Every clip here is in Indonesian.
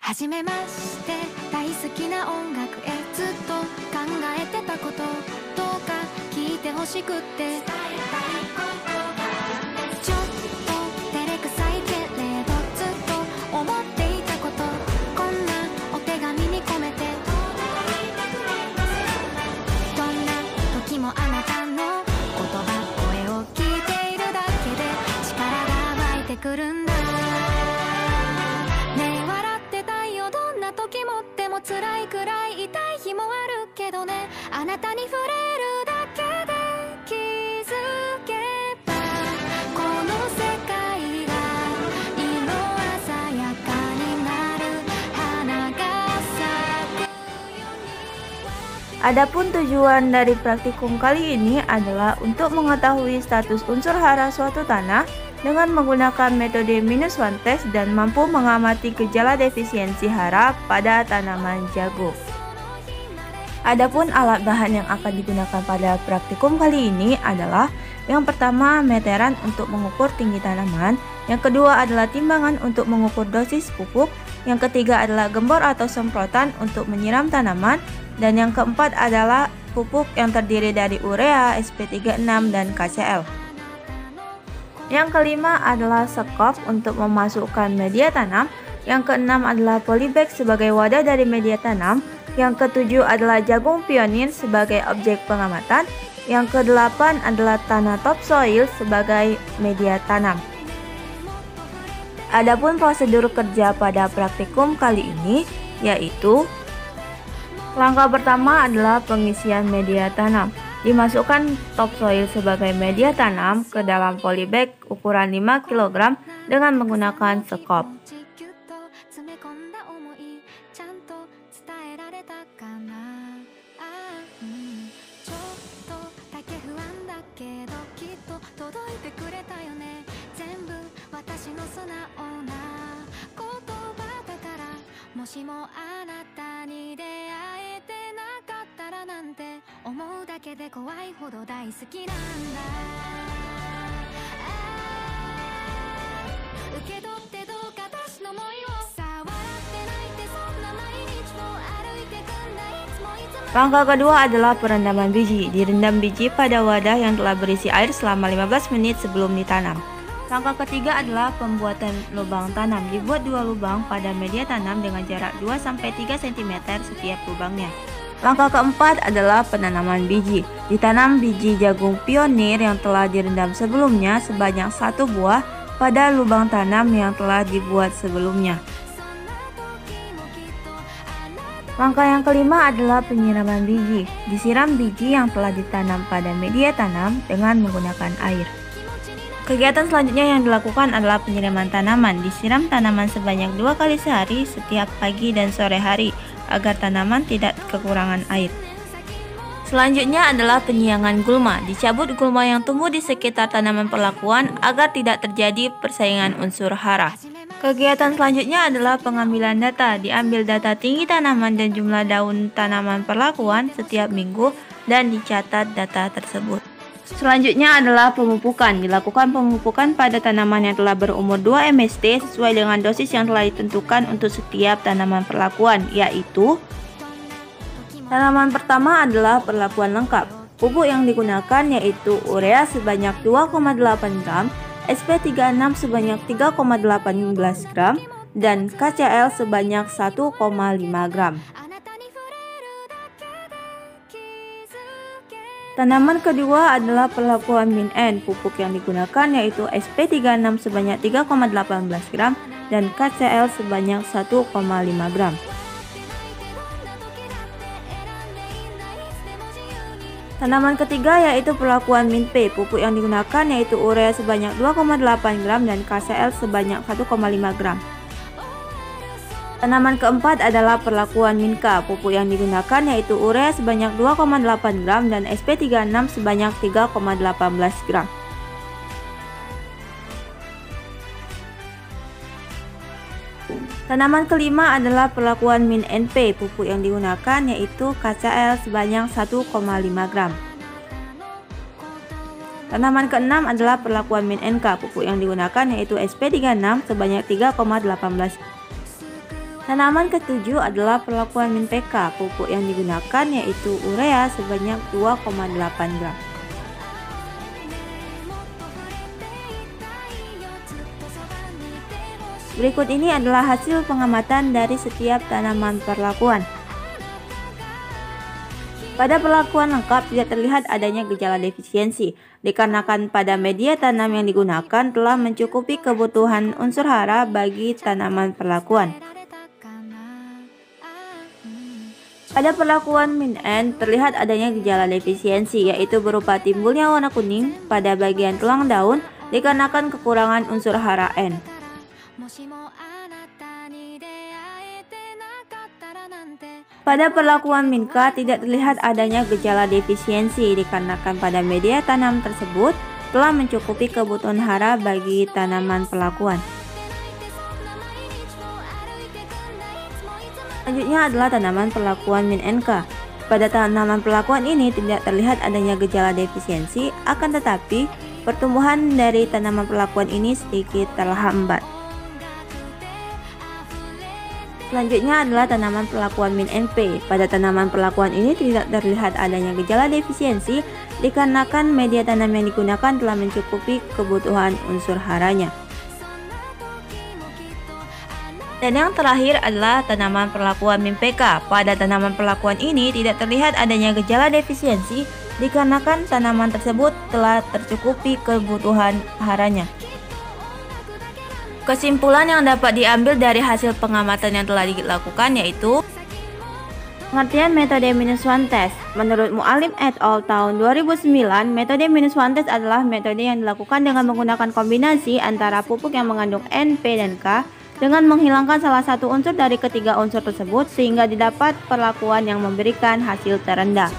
初めまして大好きな音楽へずっと考えてたことどうか聞いてほしくって伝えたいことがちょっと照れくさいけれどずっと思っていたことこんなお手紙に込めてどんな時もあなたの言葉声を聞いているだけで力が湧いてくるんだ時もっても辛いくらい痛い日もあるけどねあなたに触れるだけで気づけばこの世界が色鮮やかになる花が咲くように Adapun tujuan dari praktikum kali ini adalah untuk mengetahui status unsur hara suatu tanah dengan menggunakan metode minus one test dan mampu mengamati gejala defisiensi hara pada tanaman jagung. Adapun alat bahan yang akan digunakan pada praktikum kali ini adalah yang pertama meteran untuk mengukur tinggi tanaman, yang kedua adalah timbangan untuk mengukur dosis pupuk, yang ketiga adalah gembor atau semprotan untuk menyiram tanaman, dan yang keempat adalah pupuk yang terdiri dari urea, SP36 dan KCl. Yang kelima adalah sekop untuk memasukkan media tanam, yang keenam adalah polybag sebagai wadah dari media tanam, yang ketujuh adalah jagung pionir sebagai objek pengamatan, yang kedelapan adalah tanah topsoil sebagai media tanam. Adapun prosedur kerja pada praktikum kali ini yaitu langkah pertama adalah pengisian media tanam. Dimasukkan topsoil sebagai media tanam ke dalam polybag ukuran 5 kg dengan menggunakan sekop. Langkah kedua adalah perendaman biji. Direndam biji pada wadah yang telah berisi air selama 15 menit sebelum ditanam. Langkah ketiga adalah pembuatan lubang tanam. Dibuat 2 lubang pada media tanam dengan jarak 2-3 cm setiap lubangnya. Langkah keempat adalah penanaman biji. Ditanam biji jagung pionir yang telah direndam sebelumnya sebanyak 1 buah pada lubang tanam yang telah dibuat sebelumnya. Langkah yang kelima adalah penyiraman biji. Disiram biji yang telah ditanam pada media tanam dengan menggunakan air. Kegiatan selanjutnya yang dilakukan adalah penyiraman tanaman. Disiram tanaman sebanyak 2 kali sehari setiap pagi dan sore hari agar tanaman tidak kekurangan air. Selanjutnya adalah penyiangan gulma. Dicabut gulma yang tumbuh di sekitar tanaman perlakuan agar tidak terjadi persaingan unsur hara. Kegiatan selanjutnya adalah pengambilan data. Diambil data tinggi tanaman dan jumlah daun tanaman perlakuan setiap minggu dan dicatat data tersebut. Selanjutnya adalah pemupukan. Dilakukan pemupukan pada tanaman yang telah berumur 2 MST sesuai dengan dosis yang telah ditentukan untuk setiap tanaman perlakuan, yaitu tanaman pertama adalah perlakuan lengkap. Pupuk yang digunakan yaitu urea sebanyak 2,8 gram, SP36 sebanyak 3,18 gram, dan KCl sebanyak 1,5 gram. Tanaman kedua adalah perlakuan min-N. Pupuk yang digunakan yaitu SP36 sebanyak 3,18 gram dan KCl sebanyak 1,5 gram. Tanaman ketiga yaitu perlakuan min-P. Pupuk yang digunakan yaitu urea sebanyak 2,8 gram dan KCl sebanyak 1,5 gram. Tanaman keempat adalah perlakuan min-K. Pupuk yang digunakan yaitu urea sebanyak 2,8 gram dan SP36 sebanyak 3,18 gram. Tanaman kelima adalah perlakuan min-NP. Pupuk yang digunakan yaitu KCl sebanyak 1,5 gram. Tanaman keenam adalah perlakuan min-NK. Pupuk yang digunakan yaitu SP36 sebanyak 3,18 gram. Tanaman ketujuh adalah perlakuan min pK. Pupuk yang digunakan yaitu urea sebanyak 2,8 gram. Berikut ini adalah hasil pengamatan dari setiap tanaman perlakuan. Pada perlakuan lengkap tidak terlihat adanya gejala defisiensi, dikarenakan pada media tanam yang digunakan telah mencukupi kebutuhan unsur hara bagi tanaman perlakuan. Pada perlakuan min N terlihat adanya gejala defisiensi, yaitu berupa timbulnya warna kuning pada bagian tulang daun dikarenakan kekurangan unsur hara N. Pada perlakuan min K tidak terlihat adanya gejala defisiensi dikarenakan pada media tanam tersebut telah mencukupi kebutuhan hara bagi tanaman perlakuan. Selanjutnya adalah tanaman perlakuan min NK. Pada tanaman perlakuan ini tidak terlihat adanya gejala defisiensi, akan tetapi pertumbuhan dari tanaman perlakuan ini sedikit terhambat. Selanjutnya adalah tanaman perlakuan min NP. Pada tanaman perlakuan ini tidak terlihat adanya gejala defisiensi dikarenakan media tanam yang digunakan telah mencukupi kebutuhan unsur haranya. Dan yang terakhir adalah tanaman perlakuan min PK. Pada tanaman perlakuan ini tidak terlihat adanya gejala defisiensi dikarenakan tanaman tersebut telah tercukupi kebutuhan haranya. Kesimpulan yang dapat diambil dari hasil pengamatan yang telah dilakukan yaitu pengertian metode -1 test. Menurut Mu'alim et al. Tahun 2009, metode -1 test adalah metode yang dilakukan dengan menggunakan kombinasi antara pupuk yang mengandung N, P, dan K dengan menghilangkan salah satu unsur dari ketiga unsur tersebut sehingga didapat perlakuan yang memberikan hasil terendah.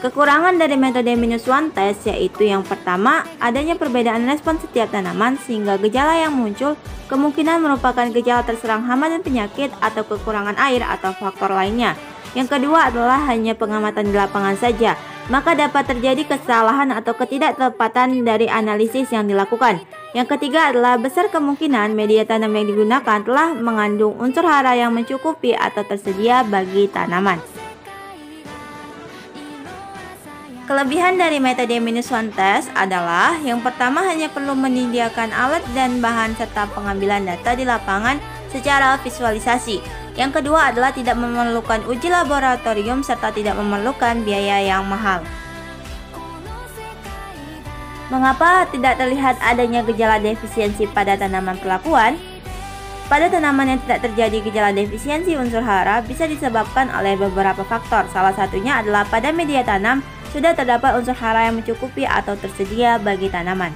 Kekurangan dari metode -1 test yaitu yang pertama, adanya perbedaan respon setiap tanaman sehingga gejala yang muncul kemungkinan merupakan gejala terserang hama dan penyakit atau kekurangan air atau faktor lainnya. Yang kedua adalah hanya pengamatan di lapangan saja, maka dapat terjadi kesalahan atau ketidaktepatan dari analisis yang dilakukan. Yang ketiga adalah besar kemungkinan media tanam yang digunakan telah mengandung unsur hara yang mencukupi atau tersedia bagi tanaman. Kelebihan dari metode -1 test adalah yang pertama hanya perlu menyediakan alat dan bahan serta pengambilan data di lapangan secara visualisasi. Yang kedua adalah tidak memerlukan uji laboratorium serta tidak memerlukan biaya yang mahal. Mengapa tidak terlihat adanya gejala defisiensi pada tanaman perlakuan? Pada tanaman yang tidak terjadi gejala defisiensi unsur hara bisa disebabkan oleh beberapa faktor. Salah satunya adalah pada media tanam sudah terdapat unsur hara yang mencukupi atau tersedia bagi tanaman.